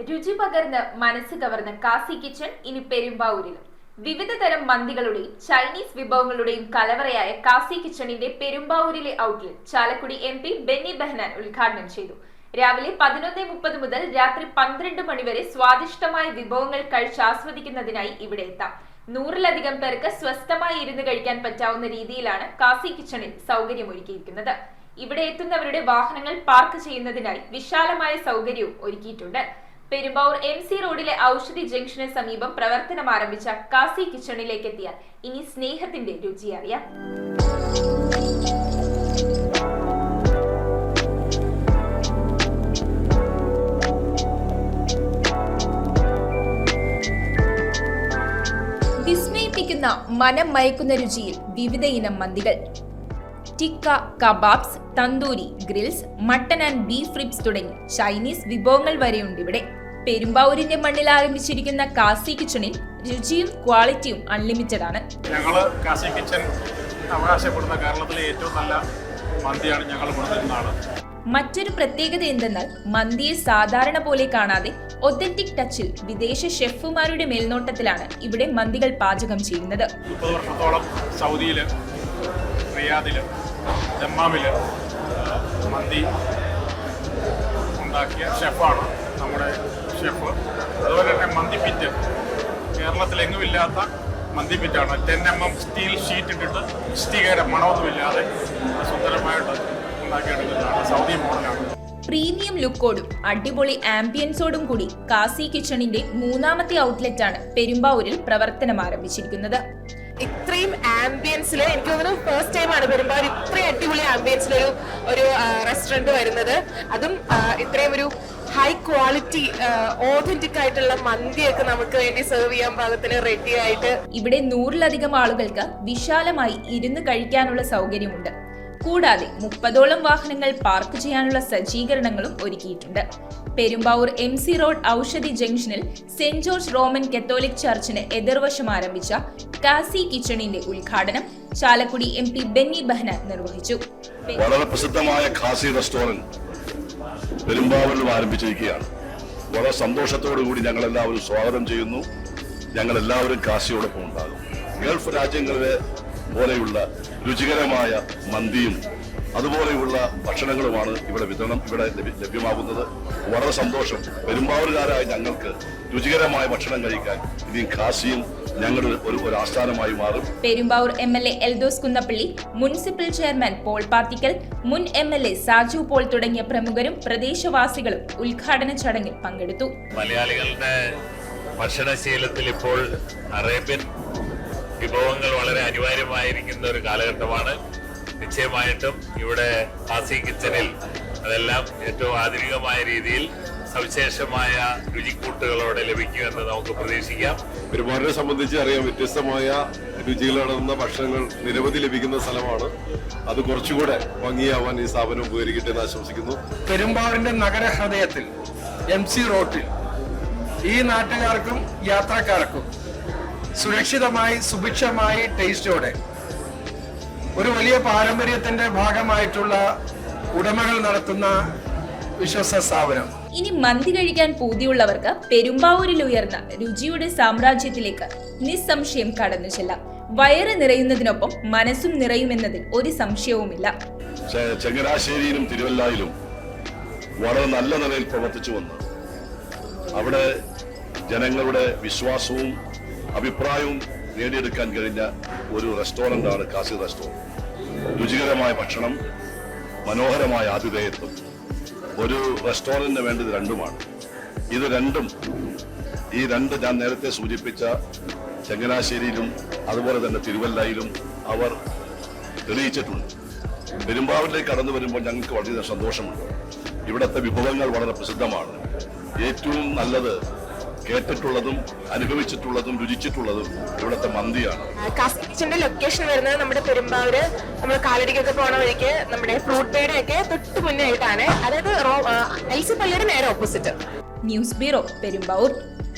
രുചി പകർന്ന് മനസ്സ് കവർന്ന കാസി കിച്ചൺ ഇനി പെരുമ്പാവൂരിലും. വിവിധ തരം മന്തികളുടെയും ചൈനീസ് വിഭവങ്ങളുടെയും കലവറയായ കാസി കിച്ചണിന്റെ പെരുമ്പാവൂരിലെ ഔട്ട്ലെറ്റ് ചാലക്കുടി MP ബെന്നി ബെഹനാൻ ഉദ്ഘാടനം ചെയ്തു. രാവിലെ 11:30 മുതൽ രാത്രി 12 മണി വരെ സ്വാദിഷ്ടമായ വിഭവങ്ങൾ കഴിച്ചാസ്വദിക്കുന്നതിനായി ഇവിടെ എത്താം. 100-ലധികം പേർക്ക് സ്വസ്ഥമായി ഇരുന്ന് കഴിക്കാൻ പറ്റാവുന്ന രീതിയിലാണ് കാസി കിച്ചണിൽ സൗകര്യമൊരുക്കിയിരിക്കുന്നത്. ഇവിടെ എത്തുന്നവരുടെ വാഹനങ്ങൾ പാർക്ക് ചെയ്യുന്നതിനായി വിശാലമായ സൗകര്യവും ഒരുക്കിയിട്ടുണ്ട്. പെരുമ്പാവൂർ MC റോഡിലെ ഔഷധി ജംഗ്ഷന് സമീപം പ്രവർത്തനം ആരംഭിച്ച കാസി കിച്ചണിലേക്ക് എത്തിയാൽ ഇനി സ്നേഹത്തിന്റെ രുചി അറിയാം. വിസ്മയിപ്പിക്കുന്ന മനം മയക്കുന്ന രുചിയിൽ വിവിധ ഇനം മന്തികൾ, tikka, kebabs, tandoori, grills, mutton and beef ribs തുടങ്ങി ചൈനീസ് വിഭവങ്ങൾ വരെയുണ്ട് ഇവിടെ. പെരുമ്പാവൂരിന്റെ മണ്ണിൽ ആരംഭിച്ചിരിക്കുന്ന കാസി കിച്ചണിൽ രുചിയും ക്വാളിറ്റിയും അൺലിമിറ്റഡ് ആണ്. ഞങ്ങള് കാസി കിച്ചൺ അവകാശപ്പെടുന്ന കേരളത്തിലെ ഏറ്റവും നല്ല മന്തിയാണ് ഞങ്ങൾ കൊണ്ടുവരുന്നതാണ്. മറ്റൊരു പ്രത്യേകത എന്തെന്നാൽ മന്തിയെ സാധാരണ പോലെ കാണാതെ ഒതന്റിക് ടച്ചിൽ വിദേശ ഷെഫുമാരുടെ മേൽനോട്ടത്തിലാണ് ഇവിടെ മന്തികൾ പാചകം ചെയ്യുന്നത്. 30 വർഷത്തോളം സൗദിയില്, റിയാദില്, ദമ്മാമില് മന്തി ഉണ്ടാക്കിയ ഷെഫാണ് നമ്മുടെ ഷെഫ്. അതുപോലെ തന്നെ മന്തി പിറ്റ് കേരളത്തിലെങ്ങുമില്ലാത്ത മന്തി പിറ്റാണ്. 10 mm സ്റ്റീൽ ഷീറ്റ് ഇട്ടിട്ട് ഇഷ്ടികയുടെ മണമൊന്നുമില്ലാതെ സുന്ദരമായിട്ട് ഉണ്ടാക്കിയെടുക്കുന്നതാണ്. സൗദി മോഡലാണ്. പ്രീമിയം ലുക്കോടും അടിപൊളി ആംബിയൻസോടും കൂടി കാസി കിച്ചണിന്റെ 3ാമത്തെ ഔട്ട്ലെറ്റ് ആണ് പെരുമ്പാവൂരിൽ പ്രവർത്തനം ആരംഭിച്ചിരിക്കുന്നത്. ഇത്രയും ആംബിയൻസിൽ എനിക്ക് തോന്നുന്നു ഫസ്റ്റ് ടൈം ആണ് പെരുമ്പാവൂർ ഇത്രയും അടിപൊളി ആംബിയൻസിൽ ഒരു റെസ്റ്റോറന്റ് വരുന്നത്. അതും ഇത്രയും ഒരു ഹൈ ക്വാളിറ്റി ഓതന്റിക് ആയിട്ടുള്ള മന്തിയൊക്കെ നമുക്ക് വേണ്ടി സെർവ് ചെയ്യാൻ പാകത്തിന് റെഡി ആയിട്ട്. ഇവിടെ 100-ലധികം ആളുകൾക്ക് വിശാലമായി ഇരുന്ന് കഴിക്കാനുള്ള സൗകര്യമുണ്ട്. കൂടാതെ 30ഓളം വാഹനങ്ങൾ പാർക്ക് ചെയ്യാനുള്ള സജ്ജീകരണങ്ങളും ഒരുക്കിയിട്ടുണ്ട്. പെരുമ്പാവൂർ MC റോഡ് ഔഷധി ജംഗ്ഷനിൽ സെന്റ് ജോർജ് റോമൻ കത്തോലിക് ചർച്ചിന് എതിർവശം ആരംഭിച്ച കാസി കിച്ചണിന്റെ ഉദ്ഘാടനം ചാലക്കുടി MP ബെന്നി ബെഹനാൻ നിർവഹിച്ചു. വളരെ പ്രസിദ്ധമായ ഖാസി റെസ്റ്റോറന്റ് പെരുമ്പാവൂരിൽ ആരംഭിച്ചിരിക്കുകയാണ്. വളരെ സന്തോഷത്തോടു കൂടി ഞങ്ങൾ എല്ലാവരും സ്വാഗതം ചെയ്യുന്നു. ഞങ്ങൾ എല്ലാവരും കാസിയോടൊപ്പം ഉണ്ടാകും. ഗൾഫ് രാജ്യങ്ങളിലെ പോലെയുള്ള രുചികരമായ മന്തിയും അതുപോലെയുള്ള ഭക്ഷണങ്ങളുമാണ് ഇവിടെ ലഭ്യമാകുന്നത്. വളരെ സന്തോഷം. പെരുമ്പാവൂരുകാരായ ഞങ്ങൾക്ക് രുചികരമായ ഭക്ഷണം കഴിക്കാൻ ഇനി ഖാസിയും ഞങ്ങളുടെ ഒരു ആസ്ഥാനമായി മാറും. Perumbavoor MLA Eldhose Kunnappilly, municipal chairman Paul Pathikkal, മുൻ MLA സാജു പോൾ തുടങ്ങിയ പ്രമുഖരും പ്രദേശവാസികളും ഉദ്ഘാടന ചടങ്ങിൽ പങ്കെടുത്തു. മലയാളികളുടെ ഭക്ഷണശീലത്തിൽ ഇപ്പോൾ അറേബ്യൻ വിഭവങ്ങൾ വളരെ അനിവാര്യമായിരിക്കുന്ന ഒരു കാലഘട്ടമാണ്. നിശ്ചയമായിട്ടും ഇവിടെ കാസി കിച്ചണിൽ അതെല്ലാം ഏറ്റവും ആധുനികമായ രീതിയിൽ സവിശേഷമായ രുചിക്കൂട്ടുകളോടെ ലഭിക്കുമെന്ന് നമുക്ക് പ്രതീക്ഷിക്കാം. പെരുമ്പാവൂരിനെ സംബന്ധിച്ച് അറിയാം, വ്യത്യസ്തമായ രുചികളടങ്ങുന്ന ഭക്ഷണങ്ങൾ നിരവധി ലഭിക്കുന്ന സ്ഥലമാണ്. അത് കുറച്ചുകൂടെ ഭംഗിയാവാൻ ഈ സ്ഥാപനം ഉപകരിക്കട്ടെ എന്ന് ആശംസിക്കുന്നു. പെരുമ്പാവൂരിന്റെ നഗരഹൃദയത്തിൽ MC റോഡിൽ ഈ നാട്ടുകാർക്കും യാത്രക്കാർക്കും സുരക്ഷിതമായി സുഭിക്ഷമായി ടേസ്റ്റോടെ ഒരു വലിയ പാരമ്പര്യത്തിന്റെ ഭാഗമായിട്ടുള്ള ഉടമകൾ നടത്തുന്ന വിശ്വസ സ്ഥാപനം. ഇനി മന്തി കഴിക്കാൻ പൂതിയുള്ളവർക്ക് പെരുമ്പാവൂരിൽ ഉയർന്ന രുചിയുടെ സാമ്രാജ്യത്തിലേക്ക് നിസ്സംശയം കടന്നു ചെല്ലാം. വയറ് നിറയുന്നതിനൊപ്പം മനസ്സും നിറയുമെന്നതിൽ ഒരു സംശയവുമില്ല. ചങ്ങനാശ്ശേരിയിലും തിരുവല്ലായിലും വളരെ നല്ല നിലയിൽ പ്രവർത്തിച്ചു വന്ന് അവിടെ ജനങ്ങളുടെ വിശ്വാസവും അഭിപ്രായവും നേടിയെടുക്കാൻ കഴിഞ്ഞ ഒരു റെസ്റ്റോറൻ്റാണ് കാസി റെസ്റ്റോറൻറ്റ്. രുചികരമായ ഭക്ഷണം, മനോഹരമായ ആതിഥേയത്വം. ഒരു റെസ്റ്റോറൻറ്റിന് വേണ്ടത് രണ്ടുമാണ്. ഈ രണ്ട് ഞാൻ നേരത്തെ സൂചിപ്പിച്ച ചങ്ങനാശ്ശേരിയിലും അതുപോലെ തന്നെ തിരുവല്ലയിലും അവർ തെളിയിച്ചിട്ടുണ്ട്. പെരുമ്പാവൂരിലേക്ക് കടന്നു വരുമ്പോൾ ഞങ്ങൾക്ക് വളരെ സന്തോഷമുണ്ട്. ഇവിടുത്തെ വിഭവങ്ങൾ വളരെ പ്രസിദ്ധമാണ്. ഏറ്റവും നല്ലത് കേട്ടിട്ടുള്ളതും അനുഭവിച്ചിട്ടുള്ളതും രുചിച്ചിട്ടുള്ളതും ഇവിടുത്തെ മന്തിയാണ്. കാസി കിച്ചന്റെ ലൊക്കേഷൻ വരുന്നത് നമ്മുടെ പെരുമ്പാവൂര് നമ്മൾ കാലടിക്കൊക്കെ പോണ വഴിക്ക് നമ്മുടെ ഫ്രൂട്ട് ബേയുടെ ഒക്കെ തൊട്ട് മുന്നേ ആയിട്ടാണ്. അതായത് LC പള്ളിയുടെ നേരെ ഓപ്പോസിറ്റ്. News bureau, Perumbavoor.